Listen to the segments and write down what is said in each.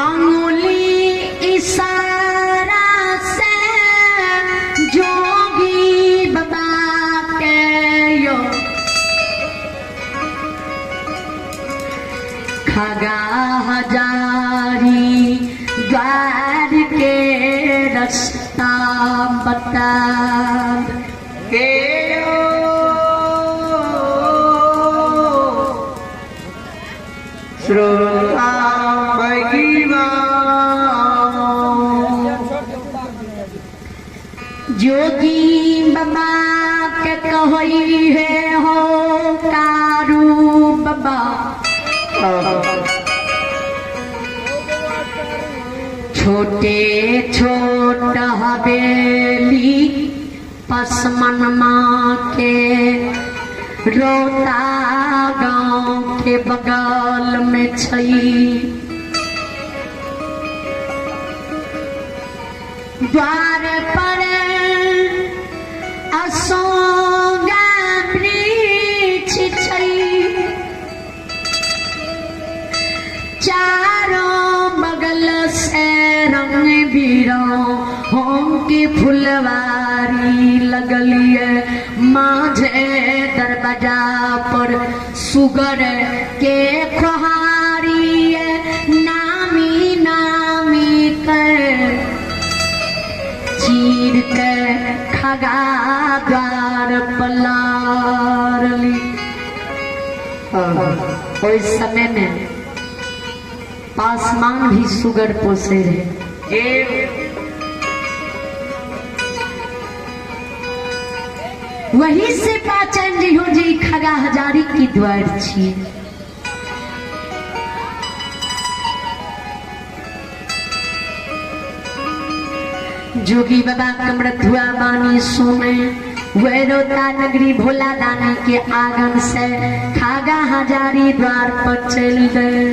अंगुली इशारा से जोगी बाबा के यो खगा हजारी द्वार के रास्ता बता के जोगी बाबा के कहोई है हो कारू बाबा छोटे छोटा हवेली पसमन माँ के रोता गांव के बगल में छई द्वार पर असोगा वृक्ष छई चारों बगल से रंग बिरंग की फुलवारी लगलिए माझे दरवाजा पर सुगर के खोहारी नामी नामी कर चीर के खगा द्वार पलारली। उस समय में पासमान भी सुगर पोसे रहे। वही से पाचन जी हो जी खगा हजारी की द्वार छी। जोगी बाबा कमरत हुआ बानी सोमे वैरोता नगरी भोला दानी के आंगन से खागा हजारी द्वार पर चल गए।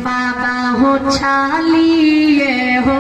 बाबा हो छालिए हो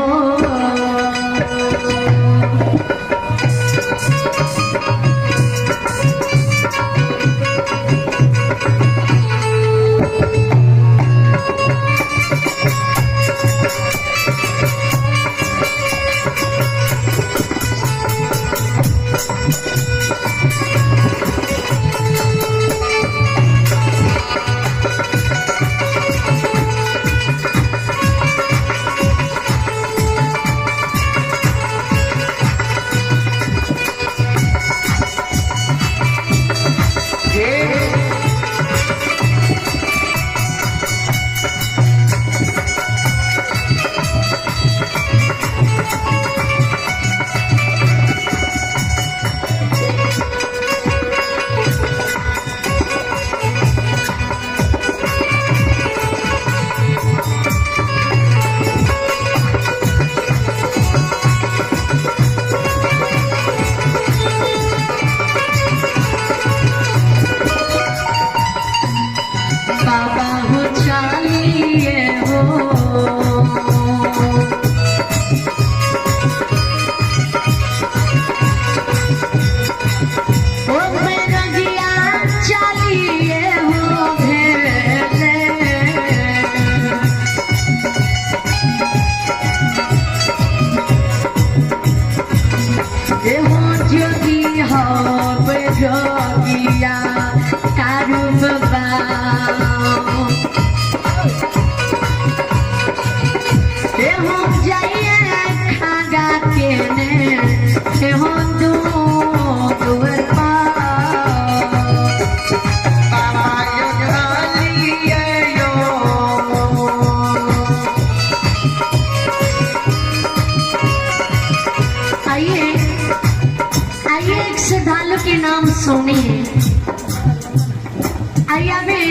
आइया में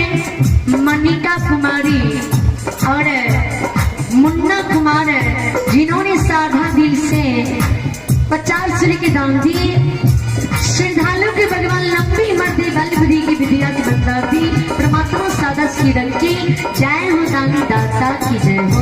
मनिका कुमारी और मुन्ना कुमार जिन्होंने साधा दिल से 50 रुपये के दान दिए। श्रद्धालु के भगवान लंबी मध्य बल बुद्धि की विद्या की बंदा दी। परमात्मा सादा सीरन की जय हो, दानी दाता की जय हो।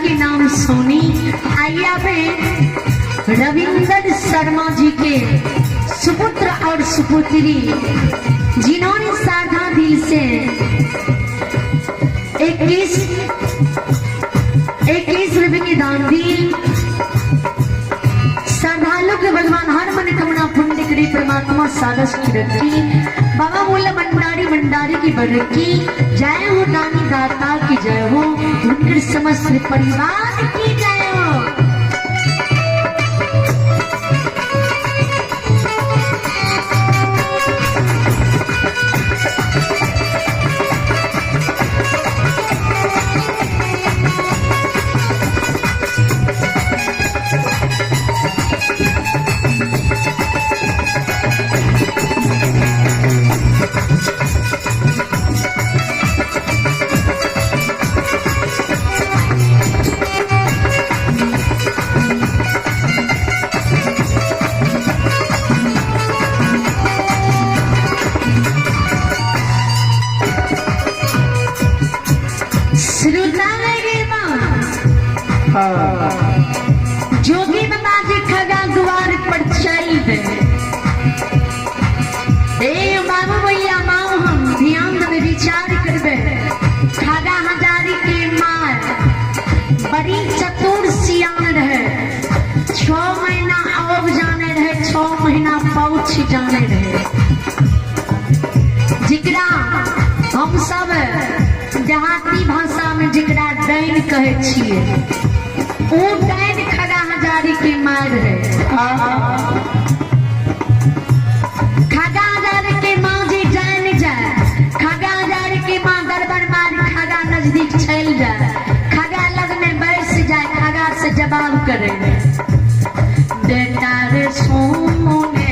के नाम सोनी। आइया में रविंद्र शर्मा जी के सुपुत्र और सुपुत्री जिन्होंने साधा दिल से 21 रुपए की दान दी। श्रद्धालु के भगवान हर मनोकामना पूर्ण करे परमात्मा सारस की रखी। बाबा बोला भंडारी की बरकी। जय हो दानी दाता की जय हो, उनके समस्त परिवार की जय हो। जोगी बता जी खगा द्वार पर चल दे। बाबू भैया माओ हम ध्यान में विचार करबे। खगा हजारी के मार बड़ी चतुर सियान रहे। 6 महीना अब जाने रहे, 6 महीना पौछ जाने रहे। जिकरा हम सब देहाती भाषा में जिकरा दैन कहे छिए, वो दैन खगा हजारी के मार है। खगा हजारी के माँ जी जान जाए, खगा हजारी के माँ दरबार मार खगा नजदीक चल जाए, खगा लग में बैठ जाए, खगा से जवाब करे बेटा रे सोने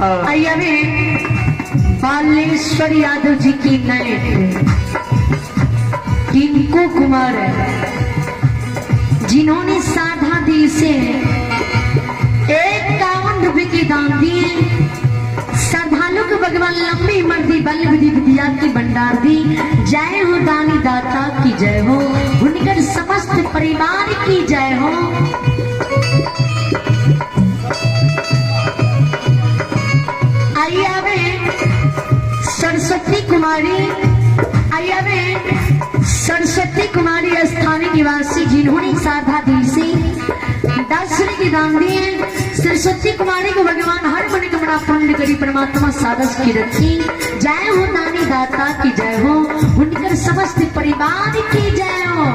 आइया में बालेश्वर यादव जी की नाइट टिंकू कुमार जिन्होंने साधा दिल से 51 रुपए की दान दिए। श्रद्धालु को भगवान लंबी उम्र दी, बल बुद्धि विद्या की भंडार दी। जय हो दानी दाता की जय हो, उनकर समस्त परिवार की जय हो। आइया में सरस्वती कुमारी स्थानीय निवासी जिन्होंने साधा दिल से 10 रुपए की दान दिए। सरस्वती कुमारी को भगवान हर मनोकामना पूर्ण करी परमात्मा सारस की रखी। जय हो दानी दाता की जय हो, उनकर समस्त परिवार की जय हो।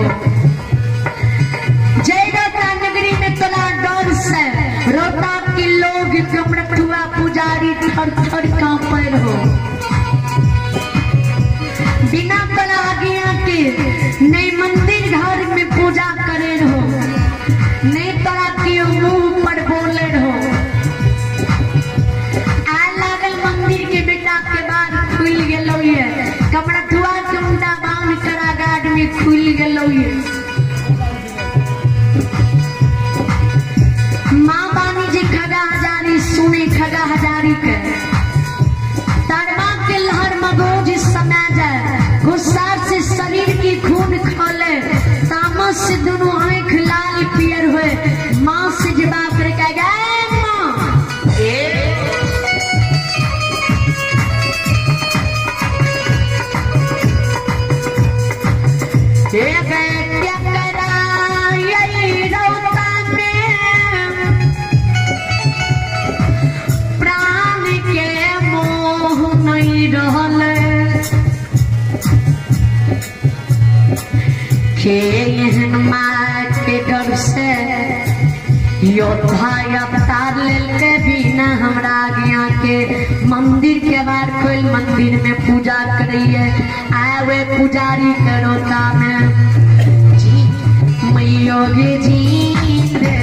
हो। जय रोता नगरी में तोला डर से रोता के लोग कमरथुआ पुजारी थर थर कांपे हो। बिना तोला आज्ञा के नहीं मंदिर घर में पूजा करे हो, नहीं तोरा के मुंह पर बोले हो। आ लागल मंदिर के बेटा के बाद खुल गेलो ये, कमरथुआ के मुंडा बांध करा गाड में खुल गेलो ये। माँ बानी जी खगा हजारी सुने खगा हजारी के तरमा के लहर मगोज समय जाए, गुस्सा से शरीर की खून खोले, तामस से दोनों आंख लाल पियर हुए। माँ से जवाब करके गए माँ क्या करा यही रोता में प्राण के मोह नहीं रहल के एहन मार के डर से योद्धा अवतार लेके बिना हमरा आज्ञा के मंदिर के बाहर खोल मंदिर में पूजा करिए। आवे पुजारी करोता में जी मैयो गे जी रे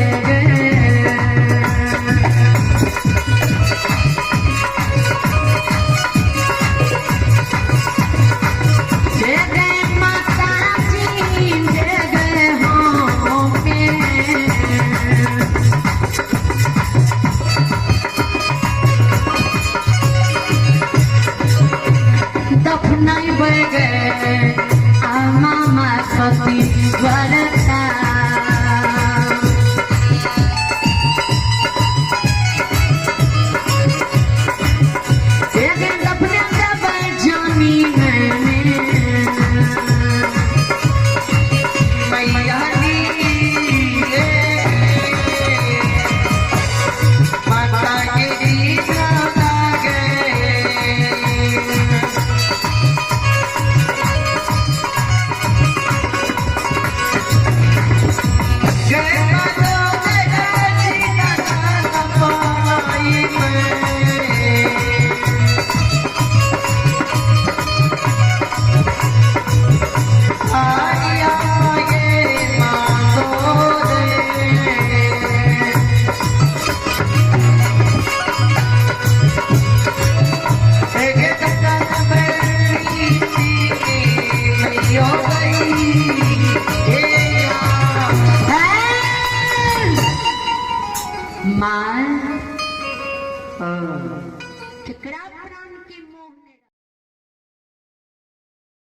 नहीं बगे मामा कपी वरता अपने जानी मैया माता के माँ